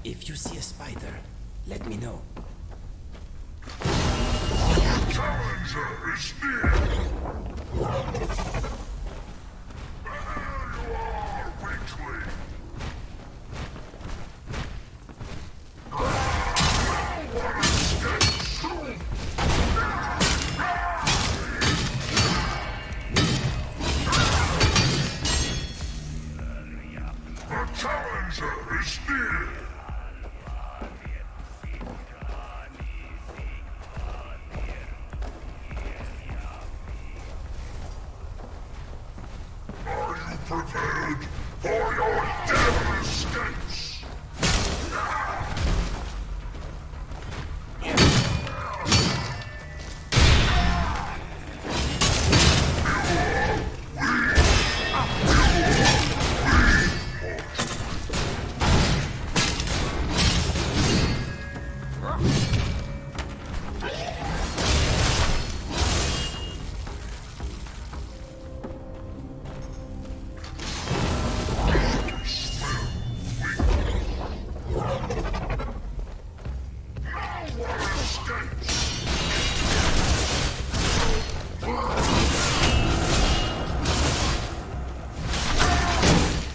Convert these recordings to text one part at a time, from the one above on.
If you see a spider, let me know. The challenger is near! There you are, weakling! The challenger is near! Are you prepared for your death escapes?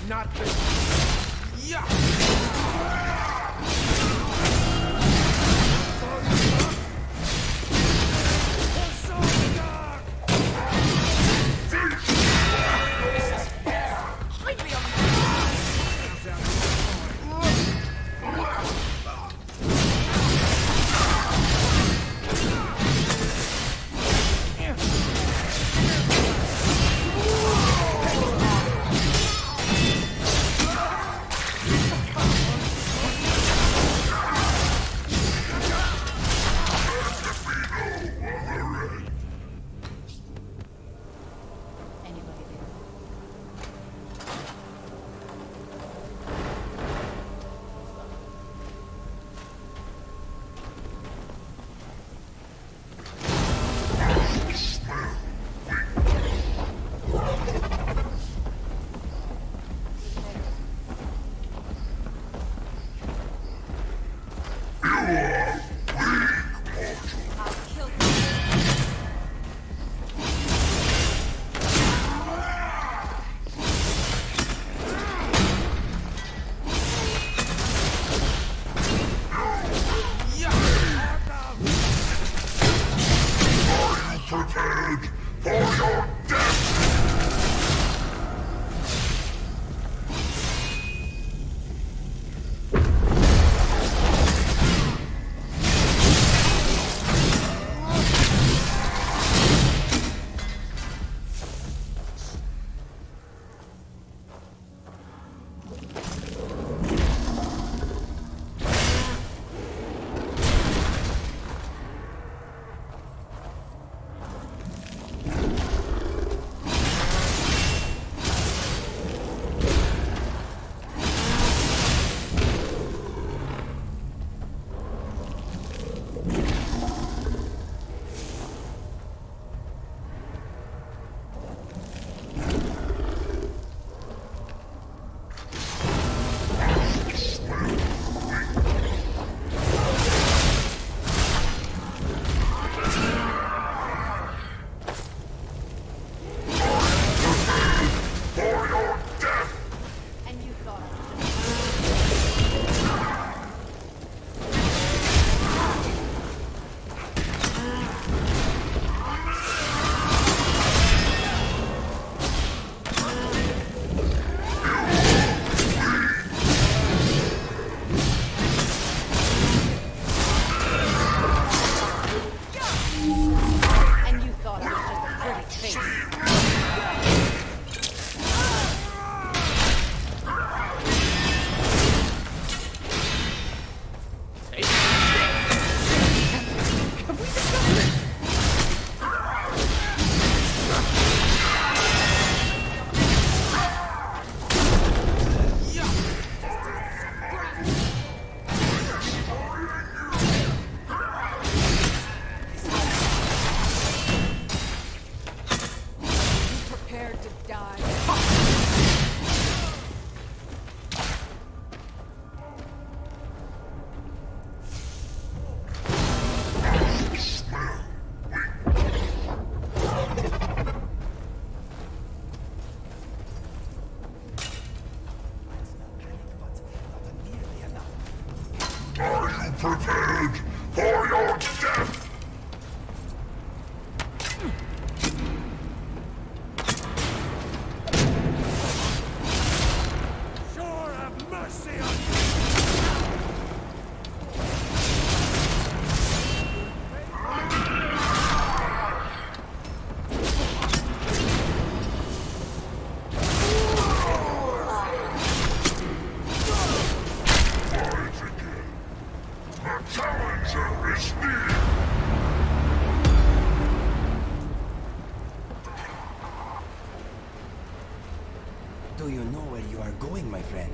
Not this. Yeah! Prepared for your death! Sure have mercy on you! Challenger is near! Do you know where you are going, my friend?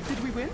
Did we win?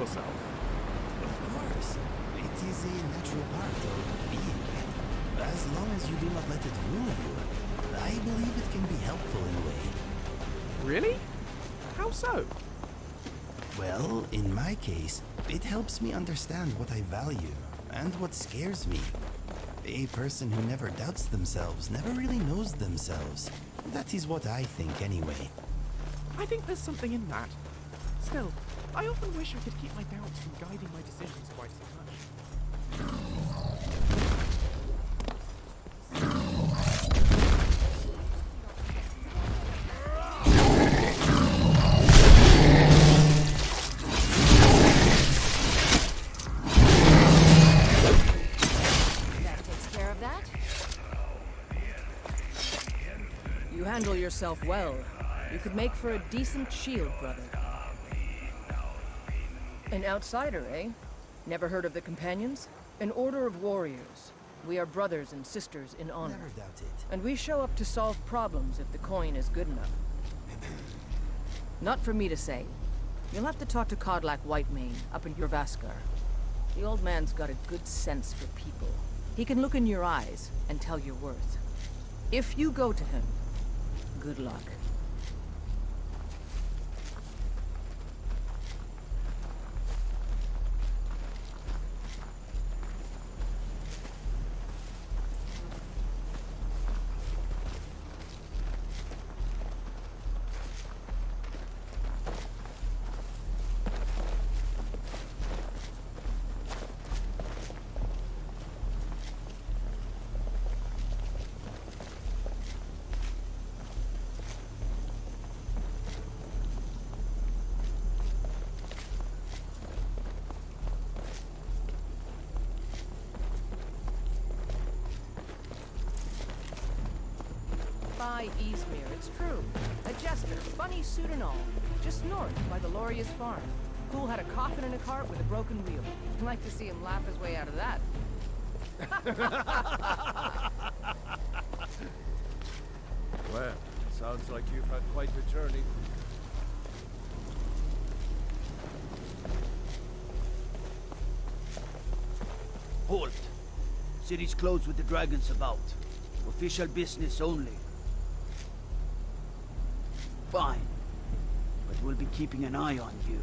yourself. Of course. It is a natural part of being. As long as you do not let it rule you, I believe it can be helpful in a way. Really? How so? Well, in my case, it helps me understand what I value and what scares me. A person who never doubts themselves never really knows themselves. That is what I think anyway. I think there's something in that. Still, I often wish I could keep my doubts from guiding my decisions quite so much. That takes care of that. You handle yourself well. You could make for a decent shield, brother. An outsider, eh? Never heard of the Companions? An order of warriors. We are brothers and sisters in honor. Never doubt it. And we show up to solve problems if the coin is good enough. Not for me to say. You'll have to talk to Kodlak Whitemane up in Jorvaskar. The old man's got a good sense for people. He can look in your eyes and tell your worth. If you go to him, good luck. By Izmir, it's true. A jester, funny suit and all. Just north by the Loria's farm. Fool had a coffin in a cart with a broken wheel. I'd like to see him laugh his way out of that. Well, sounds like you've had quite a journey. Halt! City's closed with the dragons about. Official business only. Fine. But we'll be keeping an eye on you.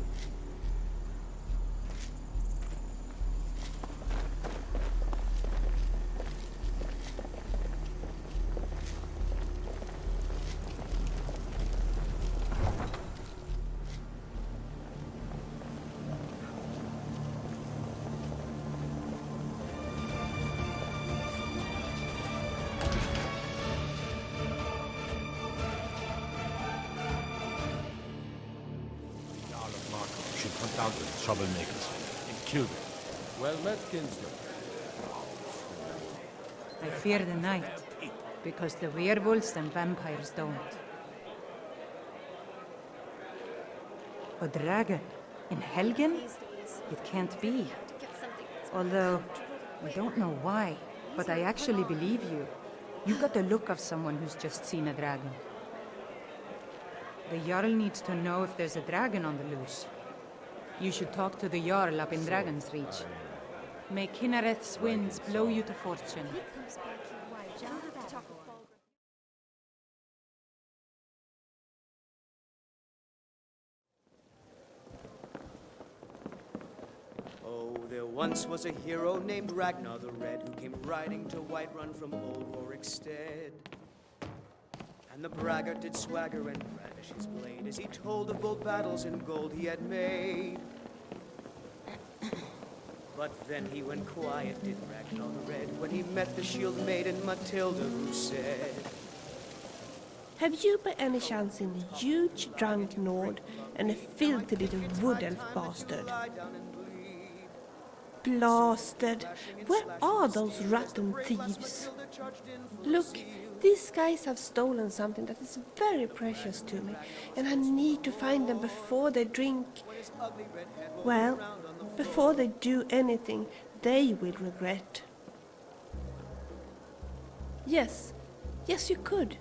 Should hunt out the troublemakers and kill them. Well met, kinsman. I fear the night, because the werewolves and vampires don't. A dragon? In Helgen? It can't be. Although, I don't know why, but I actually believe you. You've got the look of someone who's just seen a dragon. The Jarl needs to know if there's a dragon on the loose. You should talk to the Jarl up in Dragon's Reach. May Kinnereth's winds blow you to fortune. Oh, there once was a hero named Ragnar the Red who came riding to Whiterun from old Rorikstead. And the braggart did swagger and brandish his blade as he told of bold battles and gold he had made. But then he went quiet, did Ragnar the Red, when he met the shield maiden Matilda, who said, "Have you by any chance seen a huge drunk Nord and a filthy little wood elf bastard? Blasted! Where are those rotten thieves? Look, these guys have stolen something that is very precious to me, and I need to find them before they drink. Well, before they do anything, they will regret." Yes, you could.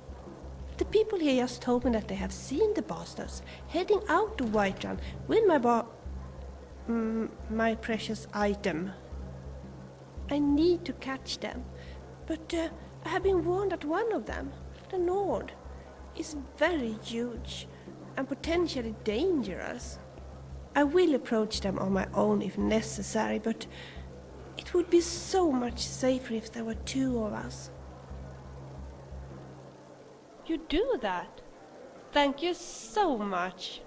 The people here just told me that they have seen the bastards heading out to Whiterun with my my precious item. I need to catch them, but I have been warned that one of them, the Nord, is very huge and potentially dangerous. I will approach them on my own if necessary, but it would be so much safer if there were two of us. You do that? Thank you so much.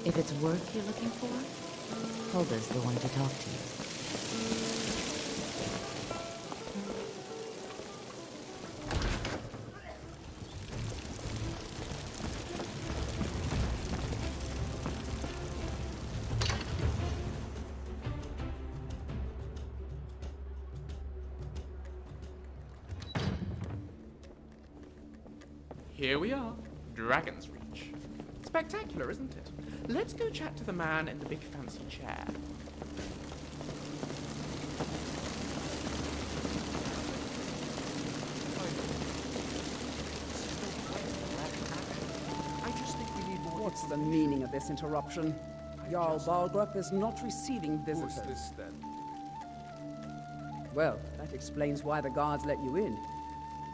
If it's work you're looking for, Hulda's the one to talk to. Here we are, Dragon's Reach. Spectacular, isn't it? Let's go chat to the man in the big fancy chair. What's the meaning of this interruption? Jarl Balgrup is not receiving visitors. Who's this then? Well, that explains why the guards let you in.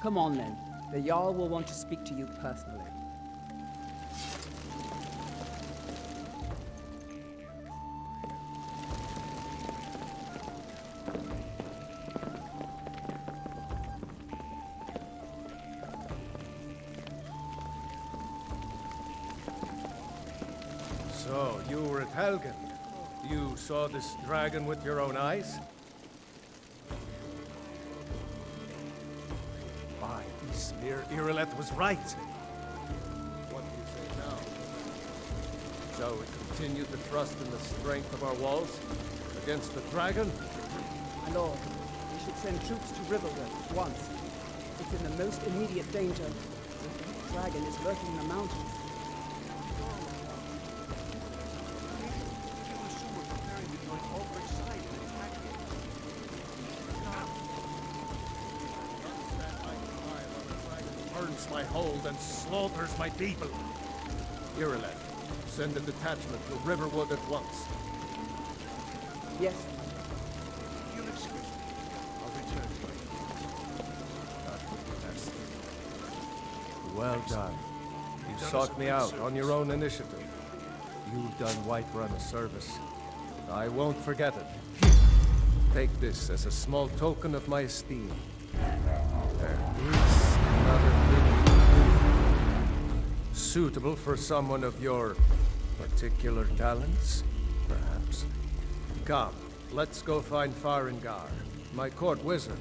Come on then. The Jarl will want to speak to you personally. So, you were at Helgen. You saw this dragon with your own eyes? By the spear, Irileth was right. What do you say now? Shall we continue to trust in the strength of our walls against the dragon? My lord, we should send troops to Riverwood at once. It's in the most immediate danger. The dragon is lurking in the mountains. Burns my hold and slaughters my people. Irileth, send a detachment to Riverwood at once. Yes. You'll excuse me. I'll return to you. Yes. Well done. You sought me out on your own initiative. You've done Whiterun a service. I won't forget it. Here, take this as a small token of my esteem. There is another thing you can do. Suitable for someone of your particular talents, perhaps. Come, let's go find Farengar, my court wizard.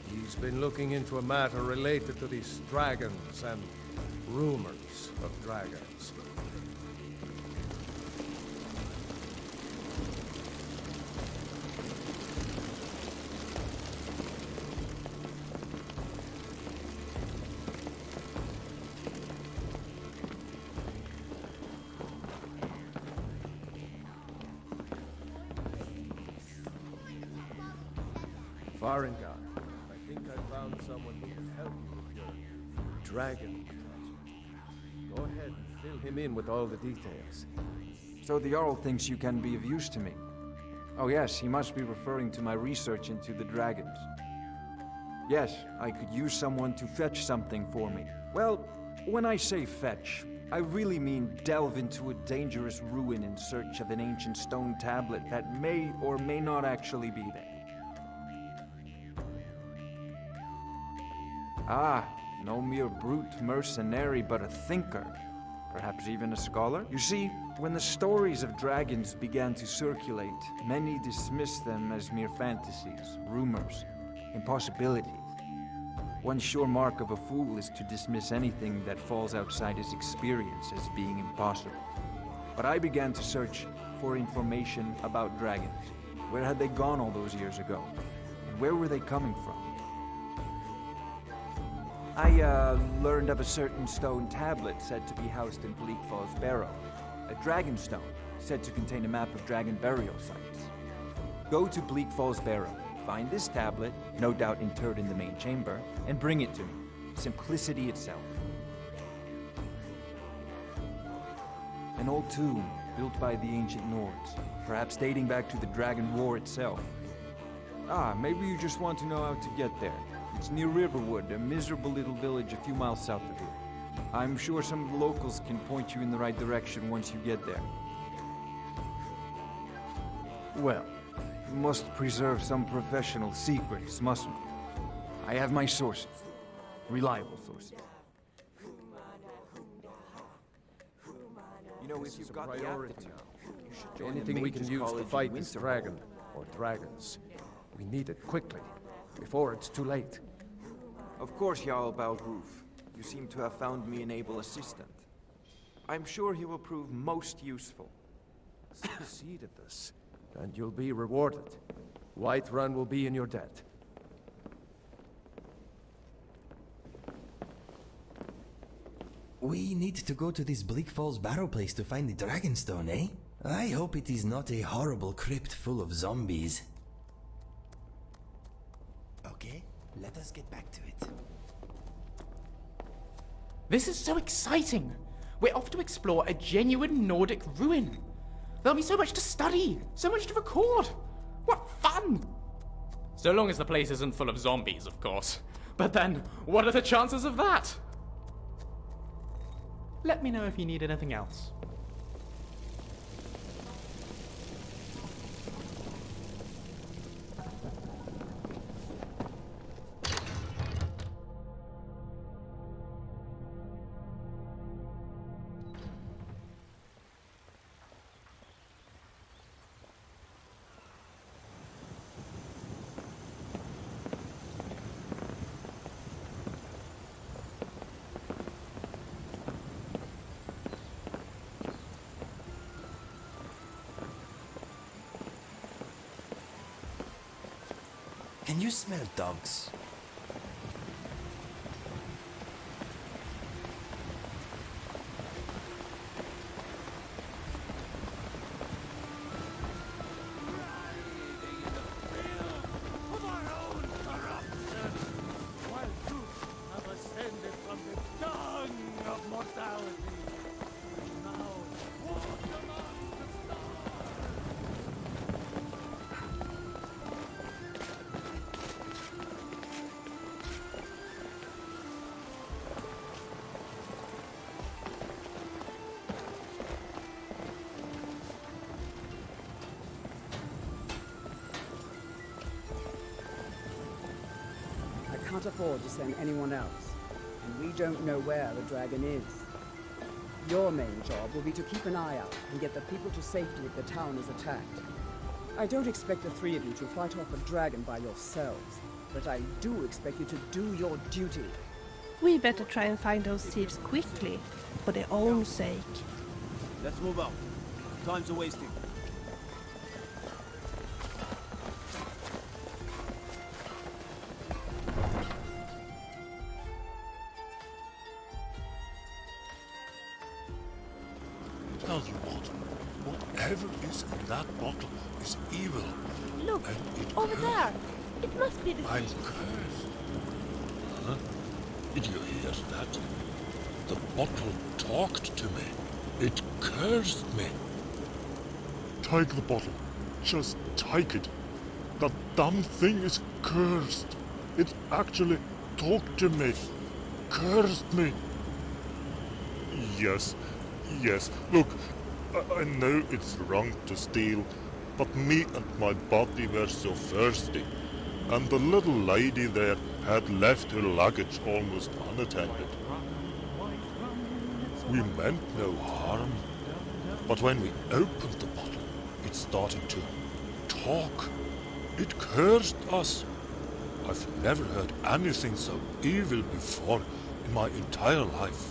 He's been looking into a matter related to these dragons and rumors of dragons. Farengar, I think I found someone who can help you with your dragon project. Go ahead and fill him in with all the details. So the Jarl thinks you can be of use to me. Oh yes, he must be referring to my research into the dragons. Yes, I could use someone to fetch something for me. Well, when I say fetch, I really mean delve into a dangerous ruin in search of an ancient stone tablet that may or may not actually be there. Ah, no mere brute mercenary, but a thinker. Perhaps even a scholar? You see, when the stories of dragons began to circulate, many dismissed them as mere fantasies, rumors, impossibilities. One sure mark of a fool is to dismiss anything that falls outside his experience as being impossible. But I began to search for information about dragons. Where had they gone all those years ago? And where were they coming from? I learned of a certain stone tablet said to be housed in Bleak Falls Barrow. A dragon stone said to contain a map of dragon burial sites. Go to Bleak Falls Barrow, find this tablet, no doubt interred in the main chamber, and bring it to me. Simplicity itself. An old tomb built by the ancient Nords, perhaps dating back to the Dragon War itself. Ah, maybe you just want to know how to get there. It's near Riverwood, a miserable little village a few miles south of here. I'm sure some of the locals can point you in the right direction once you get there. Well, we must preserve some professional secrets, mustn't we? I have my sources. Reliable sources. You know, if you've got the aptitude, you should join Anything we can use to fight this dragon, or dragons, we need it quickly, before it's too late. Of course, Jarl Balgruf. You seem to have found me an able assistant. I'm sure he will prove most useful. Succeed at this, and you'll be rewarded. Whiterun will be in your debt. We need to go to this Bleak Falls barrow place to find the Dragonstone, eh? I hope it is not a horrible crypt full of zombies. Okay, let us get back to it. This is so exciting! We're off to explore a genuine Nordic ruin. There'll be so much to study, so much to record. What fun! So long as the place isn't full of zombies, of course. But then, what are the chances of that? Let me know if you need anything else. Can you smell dogs? I can't afford to send anyone else, and we don't know where the dragon is. Your main job will be to keep an eye out and get the people to safety if the town is attacked. I don't expect the three of you to fight off a dragon by yourselves, but I do expect you to do your duty. We better try and find those thieves quickly, for their own sake. Let's move out. Time's a wasting. Tell you what, whatever is in that bottle is evil. Look, and it over there. It must be the I'm thief. cursed. Huh? Did you hear that? The bottle talked to me. It cursed me. Take the bottle. Just take it. That damn thing is cursed. It actually talked to me. Cursed me. Yes. Look, I know it's wrong to steal, but me and my body were so thirsty. And the little lady there had left her luggage almost unattended. We meant no harm, but when we opened the bottle, it started to talk. It cursed us. I've never heard anything so evil before in my entire life.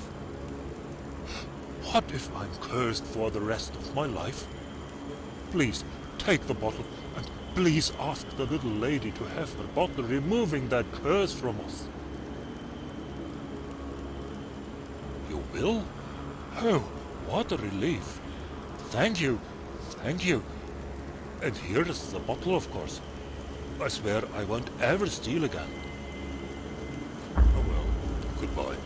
What if I'm cursed for the rest of my life? Please, take the bottle, and please ask the little lady to have her bottle removing that curse from us. You will? Oh, what a relief. Thank you. And here is the bottle, of course. I swear I won't ever steal again. Oh well, Goodbye.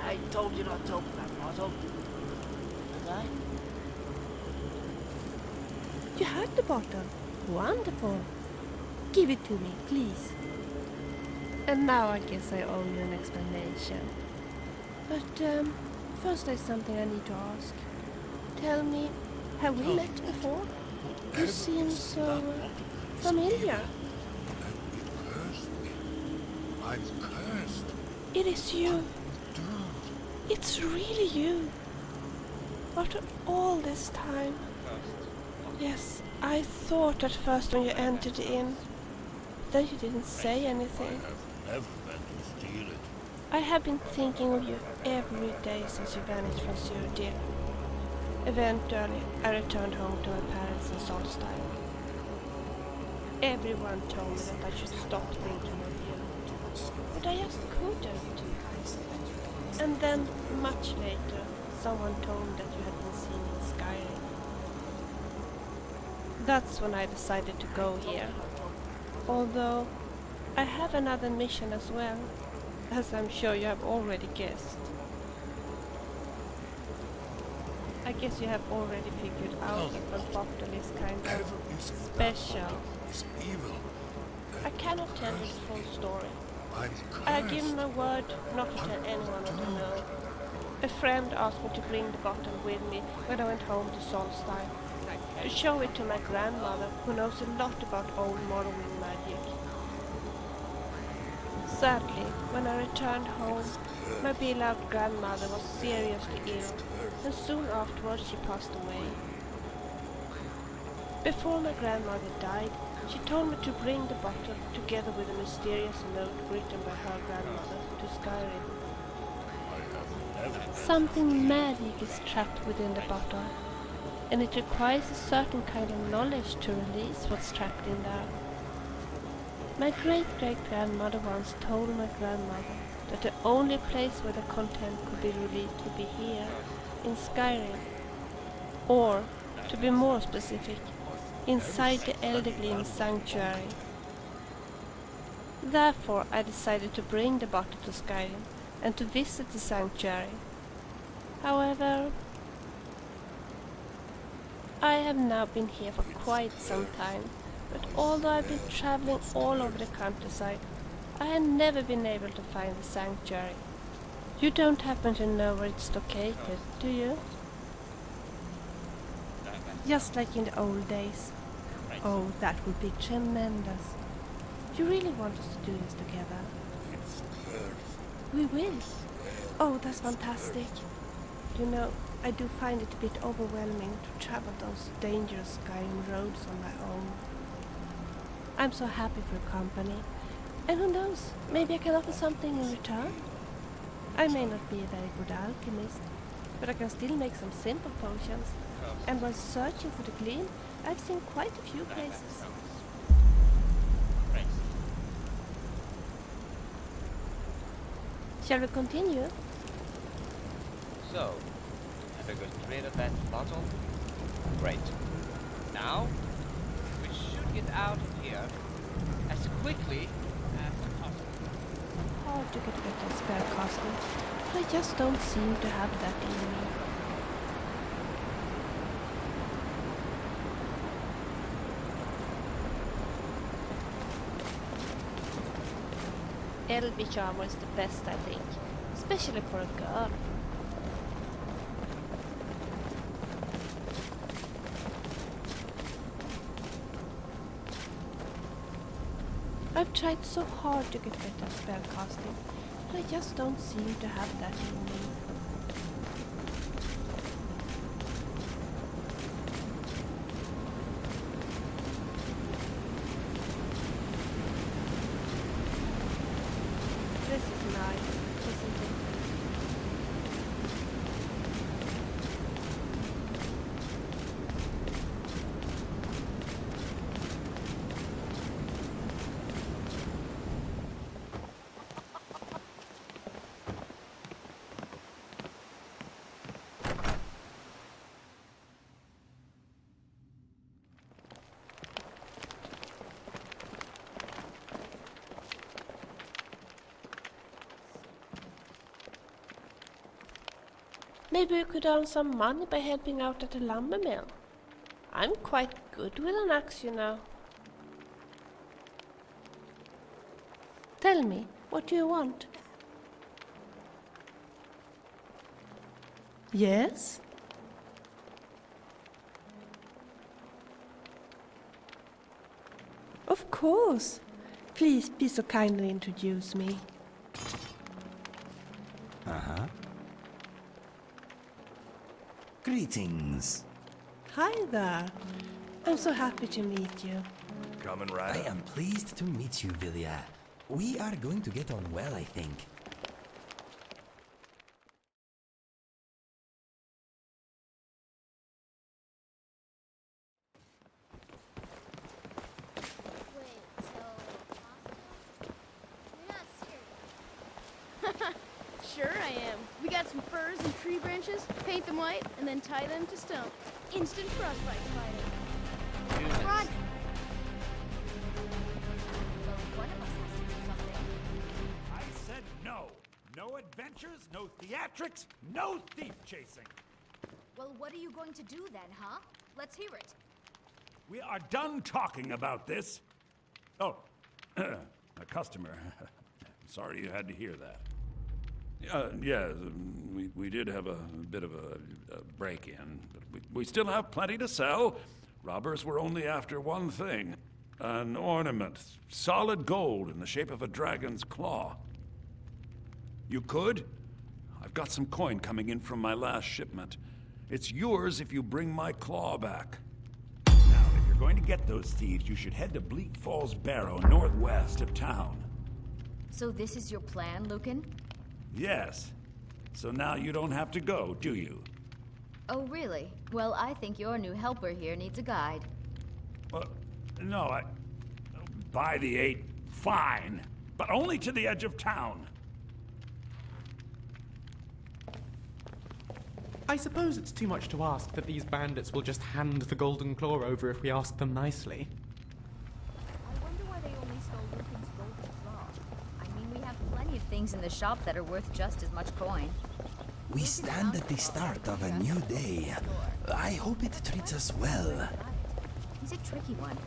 I told you not to open that bottle. Did I? You had the bottle. Wonderful. Give it to me, please. And now I guess I owe you an explanation. But first there's something I need to ask. Tell me, have we met before? You seem so familiar. You cursed me. I'm cursed. It is you. Dude. It's really you. After all this time. Yes, I thought at first when you entered in. Then you didn't say anything. I have never meant to steal it. I have been thinking of you every day since you vanished from Cyrodiil. Eventually, I returned home to my parents in Solstein. Everyone told me that I should stop thinking of you. But I just couldn't. And then, much later, someone told me that you had been seen in Skyrim. That's when I decided to go here. Although, I have another mission as well, as I'm sure you have already guessed. I guess you have already figured out that the bottle is kind of special. It's evil. I cannot tell you the full story. I'm I have given my word not to tell anyone what I know. A friend asked me to bring the bottle with me when I went home to Solstein, to show it to my grandmother, who knows a lot about old Morrowind magic. Sadly, when I returned home, my beloved grandmother was seriously ill, and soon afterwards she passed away. Before my grandmother died, she told me to bring the bottle together with a mysterious note written by her grandmother to Skyrim. Something magic is trapped within the bottle, and it requires a certain kind of knowledge to release what's trapped in there. My great-great-grandmother once told my grandmother that the only place where the content could be released would be here, in Skyrim. Or, to be more specific, inside the Eldergleam Sanctuary. Therefore, I decided to bring the bottle to Skyrim and to visit the sanctuary. However, I have now been here for quite some time, but although I've been traveling all over the countryside, I have never been able to find the sanctuary. You don't happen to know where it's located, do you? Just like in the old days. Oh, that would be tremendous. You really want us to do this together? We will. Oh, that's fantastic. You know, I do find it a bit overwhelming to travel those dangerous Skyrim roads on my own. I'm so happy for your company. And who knows, maybe I can offer something in return? I may not be a very good alchemist, but I can still make some simple potions. And while searching for the gleam, I've seen quite a few places. Shall we continue? So, have I got rid of that bottle? Great. Now, we should get out of here as quickly as possible. Hard to get better spellcasting, but I just don't seem to have that in me. Elvish armor is the best, I think, especially for a girl. I've tried so hard to get better spellcasting, but I just don't seem to have that in me. This is nice, isn't it? Maybe we could earn some money by helping out at the lumber mill. I'm quite good with an axe, you know. Tell me, what do you want? Yes? Of course. Please be so kind and introduce me. Uh-huh. Greetings. Hi there. I'm so happy to meet you. Coming right I am pleased to meet you, Vilya. We are going to get on well, I think. Sure I am. We got some firs and tree branches, paint them white, and then tie them to stone. Instant frostbite fighting. Run! I said no. No adventures, no theatrics, no thief chasing. Well, what are you going to do then, huh? Let's hear it. We are done talking about this. Oh, a customer. Sorry you had to hear that. Yeah, we did have a bit of a break-in, but we still have plenty to sell. Robbers were only after one thing. An ornament, solid gold in the shape of a dragon's claw. You could? I've got some coin coming in from my last shipment. It's yours if you bring my claw back. Now, if you're going to get those thieves, you should head to Bleak Falls Barrow, northwest of town. So this is your plan, Lucan? Yes. So now you don't have to go, do you? Oh, really? Well, I think your new helper here needs a guide. Well, no, by the 8, fine. But only to the edge of town. I suppose it's too much to ask that these bandits will just hand the Golden Claw over if we ask them nicely. I wonder why they only stole Lucan's Golden Claw. I mean, we have plenty of things in the shop that are worth just as much coin. We stand at the start of a new day. I hope it treats us well. He's a tricky one.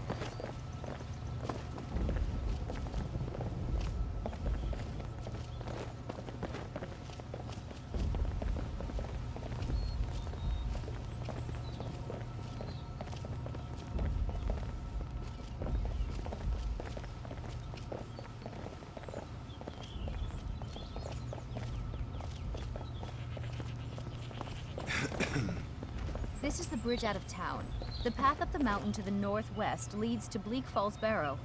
This is the bridge out of town. The path up the mountain to the northwest leads to Bleak Falls Barrow.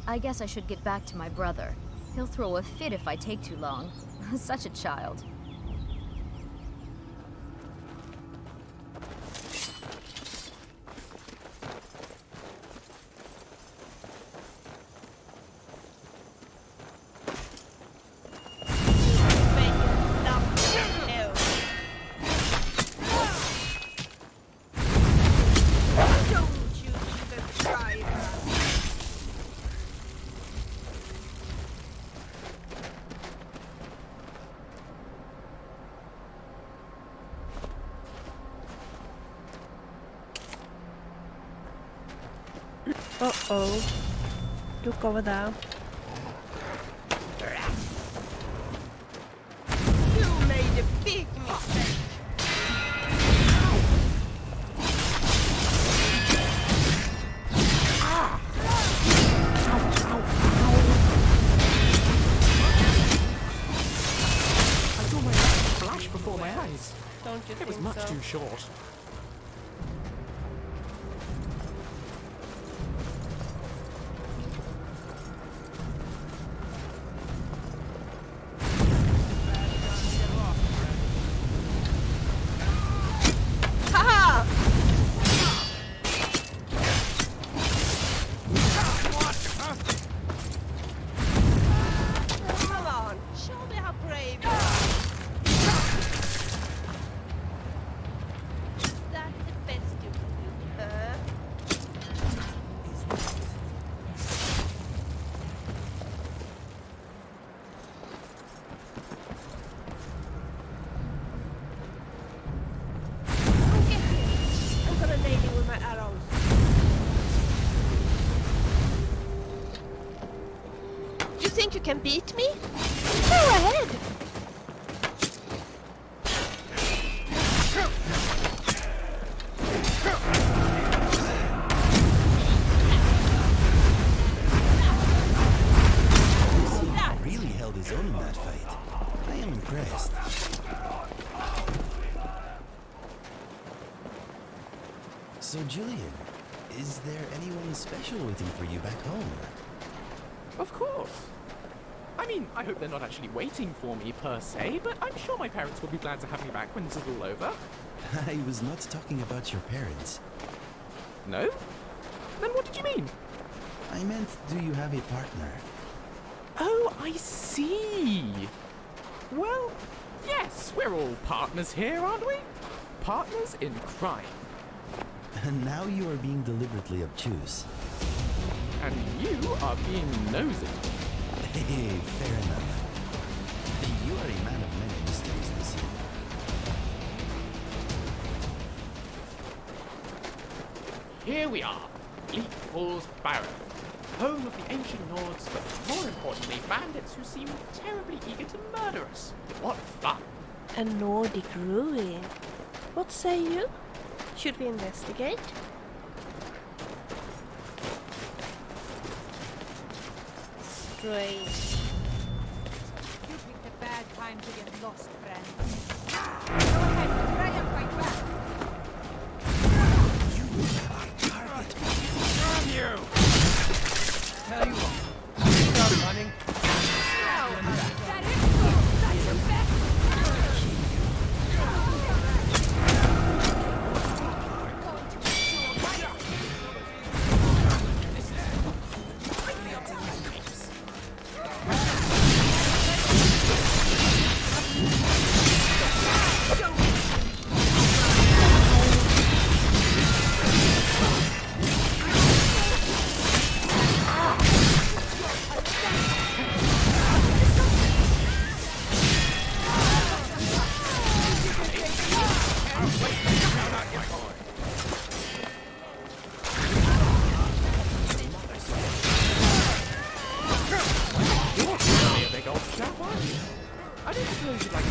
I guess I should get back to my brother. He'll throw a fit if I take too long. Such a child. Uh-oh. Look over there. You made a big mistake. I saw my axe flash before my eyes. Don't you It was think much so? too short. Come on, show me how brave you are. you can beat me? Go ahead! Really held his own in that fight. I am impressed. So, Julian, is there anyone special waiting for you back home? Of course. I mean, I hope they're not actually waiting for me per se, but I'm sure my parents will be glad to have me back when this is all over. I was not talking about your parents. No? Then what did you mean? I meant, do you have a partner? Oh, I see. Well, yes, we're all partners here, aren't we? Partners in crime. And now you are being deliberately obtuse. And you are being nosy. Hey, fair enough. You are a man of many mysteries, Lucy. Here we are, Bleak Falls Barrow, home of the ancient Nords, but more importantly, bandits who seem terribly eager to murder us. What fun! A Nordic ruin. What say you? Should we investigate? Strange. You picked a bad time to get lost, friend. Go ahead, try and fight back. Damn you! Tell you what, stop running. That is that's your best. I don't suppose you'd like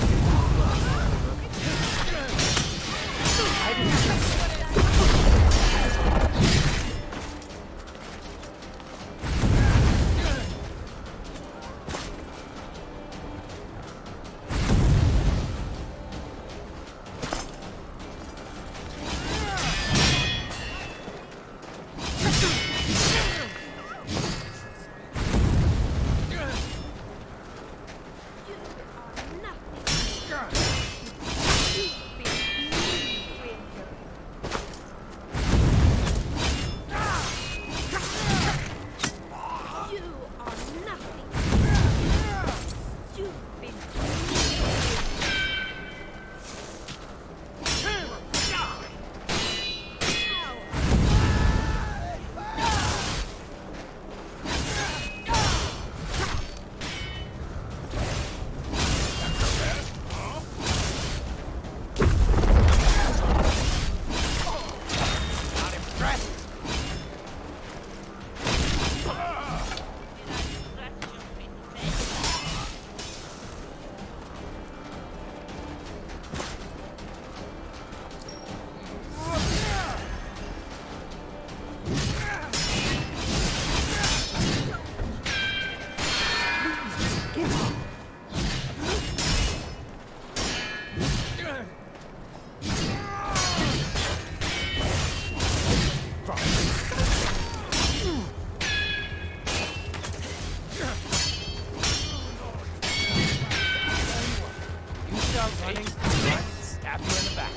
Stab you in the back.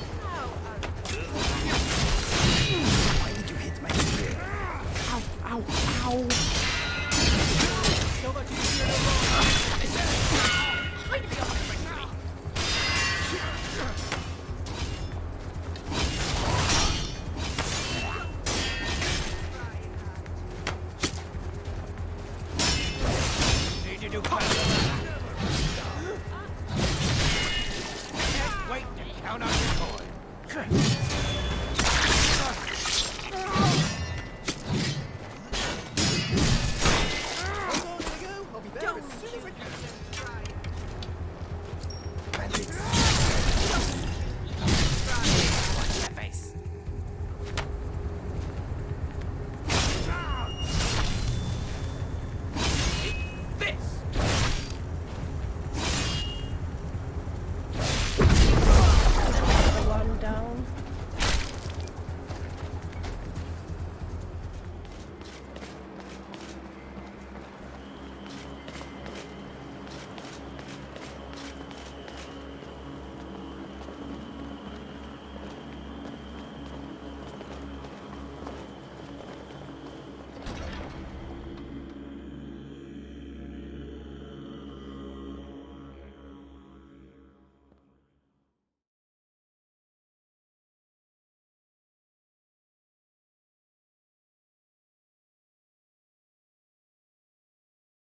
Why did you hit my ear? Ow, ow, ow!